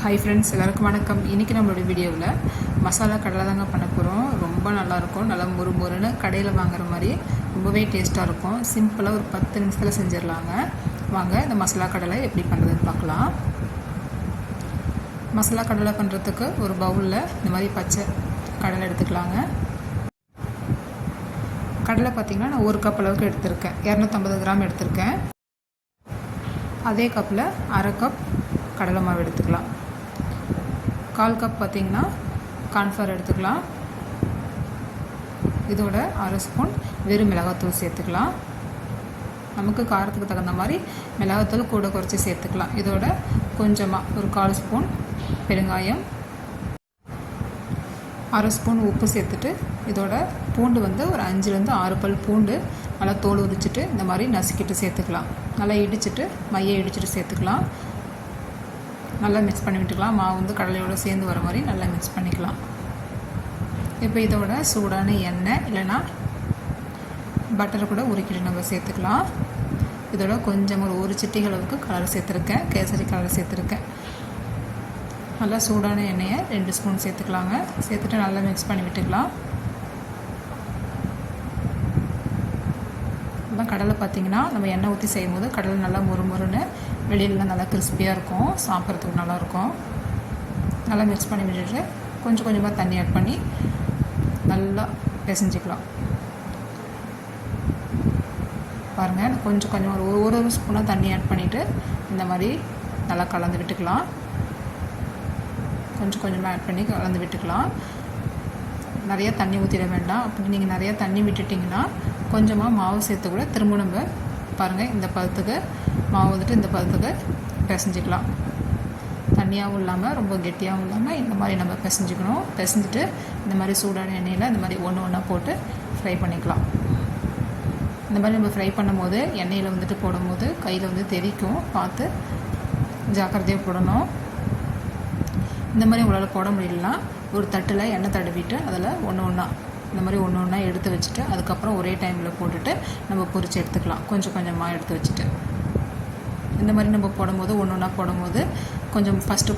Hi friends, எல்லாருக்கும் வணக்கம். இன்றைக்கி நம்மளோட வீடியோவில் மசாலா கடலை தாங்க பண்ண போகிறோம். ரொம்ப நல்லாயிருக்கும். நல்லா முறுமுறுன்னு கடையில் வாங்குற மாதிரி ரொம்பவே டேஸ்ட்டாக இருக்கும். சிம்பிளாக ஒரு 10 நிமிஷத்தில் செஞ்சிடலாங்க. வாங்க இந்த மசாலா கடலை எப்படி பண்ணுறதுன்னு பார்க்கலாம். மசாலா கடலை பண்ணுறதுக்கு ஒரு பவுலில் இந்த மாதிரி பச்சை கடலை எடுத்துக்கலாங்க. கடலை பார்த்திங்கன்னா நான் 1 கப் அளவுக்கு எடுத்திருக்கேன். 250 கிராம் எடுத்திருக்கேன். அதே கப்பில் அரை கப் கடலை மாவு எடுத்துக்கலாம். 1/4 கப் பார்த்திங்கன்னா கார்ன்ஃப்ளவர் எடுத்துக்கலாம். இதோட அரை ஸ்பூன் வெறும் மிளகாத்தூள் சேர்த்துக்கலாம். நமக்கு காரத்துக்கு தகுந்த மாதிரி மிளகாத்தூள் கூட குறைச்சி சேர்த்துக்கலாம். இதோட கொஞ்சமாக ஒரு 1/4 ஸ்பூன் பெருங்காயம், அரை ஸ்பூன் உப்பு சேர்த்துட்டு இதோட பூண்டு ஒரு 5லேருந்து 6 பல் பூண்டு நல்லா தோல் உரிச்சிட்டு இந்த மாதிரி நசுக்கிட்டு சேர்த்துக்கலாம். நல்லா இடிச்சிட்டு மையை இடிச்சிட்டு சேர்த்துக்கலாம். நல்லா மிக்ஸ் பண்ணி விட்டுக்கலாம். மாவு கடலையோடு சேர்ந்து வர மாதிரி நல்லா மிக்ஸ் பண்ணிக்கலாம். இப்போ இதோட சூடான எண்ணெய் இல்லைன்னா பட்டரை கூட உருக்கிட்டு நம்ம சேர்த்துக்கலாம். இதோட கொஞ்சம் ஒரு சிட்டிகை அளவுக்கு கலர் சேர்த்துருக்கேன், கேசரி கலர் சேர்த்துருக்கேன். நல்லா சூடான எண்ணெயை 2 ஸ்பூன் சேர்த்துக்கலாங்க. சேர்த்துட்டு நல்லா மிக்ஸ் பண்ணி விட்டுக்கலாம். கடலை பார்த்திங்கன்னா நம்ம எண்ணெய் ஊற்றி செய்யும் போது கடலை நல்லா முறுமுறுன்னு வெளியிலலாம் நல்லா கிறிஸ்பியாக இருக்கும். சாப்பிட்றதுக்கு நல்லாயிருக்கும். நல்லா மிக்ஸ் பண்ணி விட்டுட்டு கொஞ்சம் கொஞ்சமாக தண்ணி ஆட் பண்ணி நல்லா பிசைஞ்சிக்கலாம். பாருங்கள், கொஞ்சம் கொஞ்சம் ஒரு ஸ்பூனாக தண்ணி ஆட் பண்ணிவிட்டு இந்த மாதிரி நல்லா கலந்து விட்டுக்கலாம். கொஞ்சம் கொஞ்சமாக ஆட் பண்ணி கலந்து விட்டுக்கலாம். நிறையா தண்ணி ஊற்றிட வேண்டாம். அப்படி நீங்கள் நிறையா தண்ணி விட்டுட்டிங்கன்னா கொஞ்சமாக மாவு சேர்த்து கூட திரும்ப நம்ம பாருங்கள் இந்த பதத்துக்கு மாவு இந்த பதத்துக்கு பிசைஞ்சிக்கலாம். தண்ணியாகவும் இல்லாமல் ரொம்ப கெட்டியாகவும் இல்லாமல் இந்த மாதிரி நம்ம பிசைஞ்சிக்கணும். பிசைஞ்சிட்டு இந்த மாதிரி சூடான எண்ணெயில் இந்த மாதிரி ஒன்றா போட்டு ஃப்ரை பண்ணிக்கலாம். இந்த மாதிரி நம்ம ஃப்ரை பண்ணும் போது எண்ணெயில் போடும்போது கையில் தெறிக்கும். பார்த்து ஜாக்கிரதையாக போடணும். இந்த மாதிரி உங்களால் போட முடியலன்னா ஒரு தட்டில் எண்ணெய் தடவிட்டு அதில் ஒன்றா இந்த மாதிரி ஒன்றா எடுத்து வச்சுட்டு அதுக்கப்புறம் ஒரே டைமில் போட்டுட்டு நம்ம பொரித்து எடுத்துக்கலாம். கொஞ்சம் கொஞ்சமாக எடுத்து வச்சுட்டு இந்த மாதிரி நம்ம போடும்போது ஒன்றா போடும்போது கொஞ்சம் ஃபஸ்ட்டு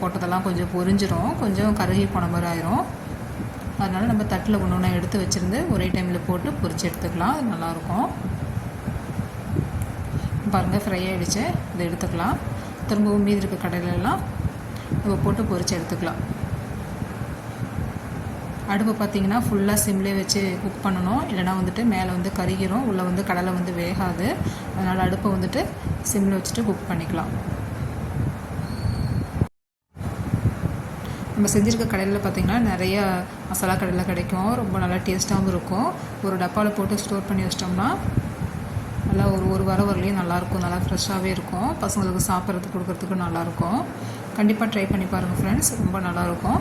போட்டதெல்லாம் கொஞ்சம் பொரிஞ்சிரும், கொஞ்சம் கருகி போன மாதிரி ஆயிரும். அதனால் நம்ம தட்டில் ஒன்றா எடுத்து வச்சுருந்து ஒரே டைமில் போட்டு பொரித்து எடுத்துக்கலாம். அது நல்லாயிருக்கும். பாருங்கள், ஃப்ரை ஆகிடுச்சு. இதை எடுத்துக்கலாம். திரும்பவும் மீதி இருக்க கடையிலெல்லாம் நம்ம போட்டு பொரித்து எடுத்துக்கலாம். அடுப்பு பார்த்திங்கன்னா ஃபுல்லாக சிம்லேயே வச்சு குக் பண்ணணும். இல்லைனா மேலே கருகிரும், உள்ளே கடலை வேகாது. அதனால் அடுப்பை சிம்மில் வச்சுட்டு குக் பண்ணிக்கலாம். நம்ம செஞ்சுருக்க கடையில் பார்த்திங்கன்னா நிறைய மசாலா கடையில் கிடைக்கும். ரொம்ப நல்லா டேஸ்ட்டாகவும் இருக்கும். ஒரு டப்பாவில் போட்டு ஸ்டோர் பண்ணி வச்சிட்டோம்னா நல்லா ஒரு வாரம் வரலையும் நல்லாயிருக்கும். நல்லா ஃப்ரெஷ்ஷாகவே இருக்கும். பசங்களுக்கு சாப்பிட்றதுக்கு கொடுக்குறதுக்கும் நல்லாயிருக்கும். கண்டிப்பாக ட்ரை பண்ணி பாருங்கள் ஃப்ரெண்ட்ஸ், ரொம்ப நல்லாயிருக்கும்.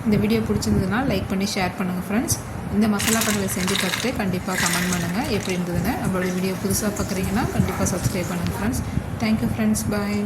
இந்த வீடியோ பிடிச்சிருந்ததுன்னா லைக் பண்ணி ஷேர் பண்ணுங்கள் ஃப்ரெண்ட்ஸ். இந்த மசாலா கடலை செஞ்சு பார்த்துட்டு கண்டிப்பாக கமெண்ட் பண்ணுங்கள் எப்படி இருந்ததுன்னு. நம்மளோட வீடியோ புதுசாக பார்க்குறீங்கன்னா கண்டிப்பாக சப்ஸ்கிரைப் பண்ணுங்கள் ஃப்ரெண்ட்ஸ். தேங்க்யூ ஃப்ரெண்ட்ஸ், பாய்.